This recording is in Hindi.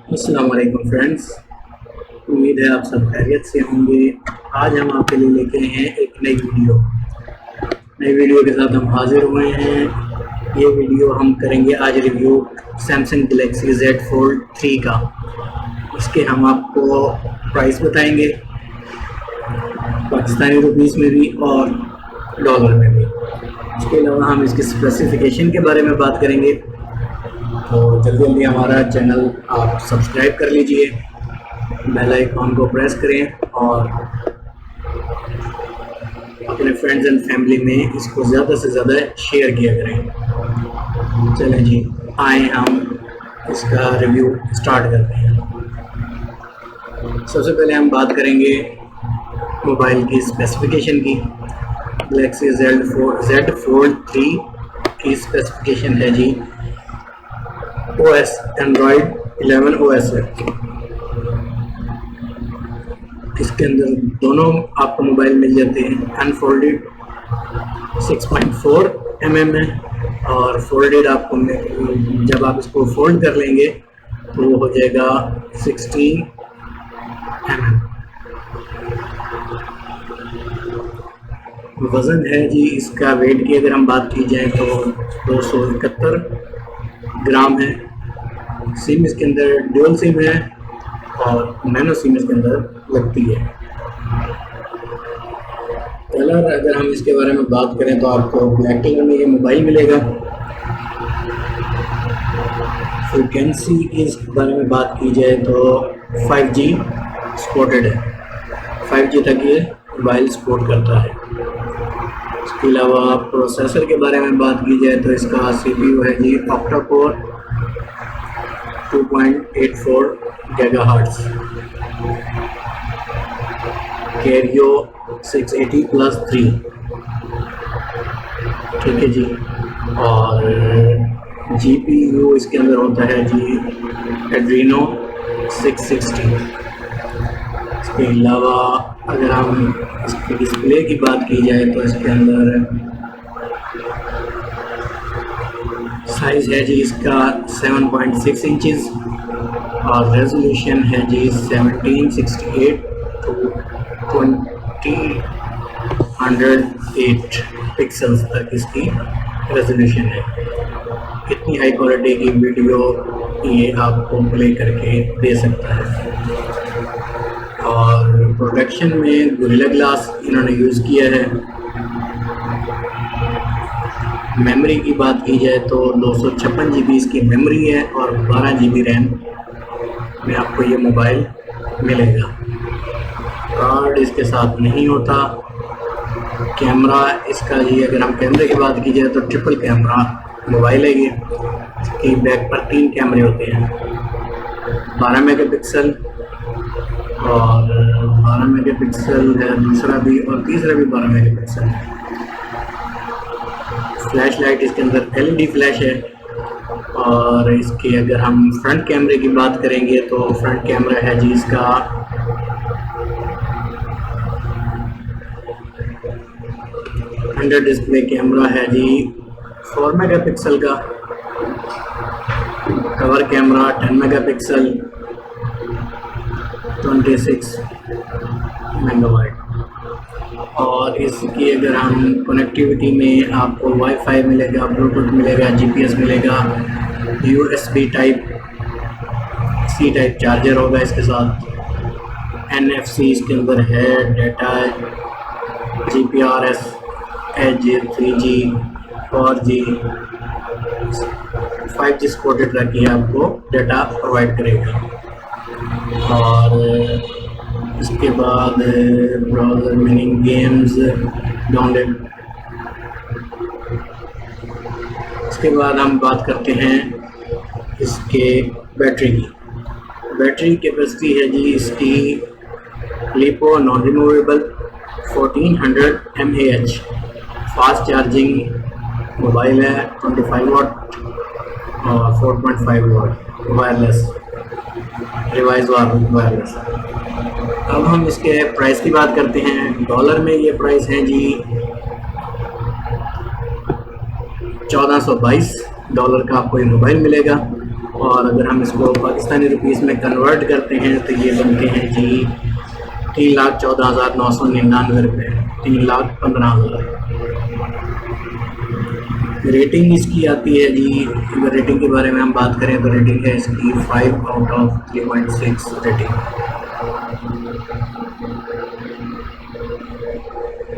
अस्सलाम वालेकुम फ्रेंड्स। उम्मीद है आप सब खैरियत से होंगे। आज हम आपके लिए लेके आए हैं एक नई वीडियो के साथ हम हाजिर हुए हैं। ये वीडियो हम करेंगे आज review Samsung Galaxy Z Fold 3 का। इसके हम आपको प्राइस बताएंगे, पाकिस्तानी रुपीस में भी और डॉलर में भी। इसके अलावा हम इसके स्पेसिफिकेशन के बारे में बात करेंगे। तो जल्दी जल्दी हमारा चैनल आप सब्सक्राइब कर लीजिए, बेल आइकॉन को प्रेस करें और अपने फ्रेंड्स एंड फैमिली में इसको ज़्यादा से ज़्यादा शेयर किया करें। चलें जी, आए हम इसका रिव्यू स्टार्ट करते हैं। सबसे पहले हम बात करेंगे मोबाइल की स्पेसिफिकेशन की। गैलेक्सी Z Fold 3 की स्पेसिफिकेशन है जी OS एंड्रॉयड 11 OS है। इसके अंदर दोनों आपको मोबाइल मिल जाते हैं। अनफोल्डेड 6.4 mm है और फोल्डेड आपको जब आप इसको फोल्ड कर लेंगे तो वो हो जाएगा 16 mm। वज़न है जी इसका, वेट की अगर हम बात की जाए तो 271 ग्राम है। सिम इसके अंदर ड्यूल सिम है और नैनो सिम इसके अंदर लगती है। कलर अगर हम इसके बारे में बात करें तो आपको ब्लैक कलर में ये मोबाइल मिलेगा। फ्रीक्वेंसी इस बारे में बात की जाए तो 5G सपोर्टेड है, 5G तक ये मोबाइल सपोर्ट करता है। इसके अलावा प्रोसेसर के बारे में बात की जाए तो इसका CPU है जी ऑक्टा कोर 2.84 GHz, कैरियो 680+3, ठीक है जी। और GPU इसके अंदर होता है जी एड्रीनो 660। इसके अलावा अगर हम इसके डिस्प्ले की बात की जाए तो इसके अंदर साइज़ है जी इसका 7.6 इंचज़ और रेजोल्यूशन है जी 1768 to 2008 पिक्सल्स तक इसकी रेजोल्यूशन है। इतनी हाई क्वालिटी की वीडियो ये आपको प्ले करके दे सकता है। और प्रोडक्शन में गोरिल्ला ग्लास इन्होंने यूज़ किया है। मेमोरी की बात की जाए तो 256 GB इसकी मेमोरी है और 12 GB रैम में आपको ये मोबाइल मिलेगा। कार्ड इसके साथ नहीं होता। कैमरा इसका जी अगर हम कैमरे की बात की जाए तो ट्रिपल कैमरा मोबाइल है ये। इसकी बैक पर 3 कैमरे होते हैं, 12 मेगापिक्सल और 12 मेगापिक्सल है दूसरा भी और तीसरा भी 12 मेगापिक्सल है। फ्लैश लाइट इसके अंदर LED फ्लैश है। और इसके अगर हम फ्रंट कैमरे की बात करेंगे तो फ्रंट कैमरा है जी इसका 100 डिस्प्ले कैमरा है जी 4 मेगापिक्सल का। Cover camera 10 megapixel 26 megabyte. और इसकी अगर हम कनेक्टिविटी में आपको वाईफाई मिलेगा, ब्लूटूथ मिलेगा, GPS मिलेगा, USB type C type charger होगा इसके साथ। NFC इसके अंदर है, data GPRS Edge 3G 4G 5G supported रखी है, आपको डेटा प्रोवाइड करेगा। और इसके बाद ब्राउज़र मीनिंग गेम्स डाउनलोड। इसके बाद हम बात करते हैं इसके बैटरी की। बैटरी कैपेसिटी है जी इसकी lipo non removable 1400 mAh fast charging mobile है। 25 वाट और 4.5 वाट वायरलेस रिवाइज वायरलेस। अब हम इसके प्राइस की बात करते हैं। डॉलर में ये प्राइस है जी $1422 का आपको ये मोबाइल मिलेगा। और अगर हम इसको पाकिस्तानी रुपीज़ में कन्वर्ट करते हैं तो ये बनते हैं जी 3,14,999 रुपये, 3,15,000। रेटिंग इसकी आती है जी, अगर रेटिंग के बारे में हम बात करें तो रेटिंग है इसकी 5/3.6 रेटिंग।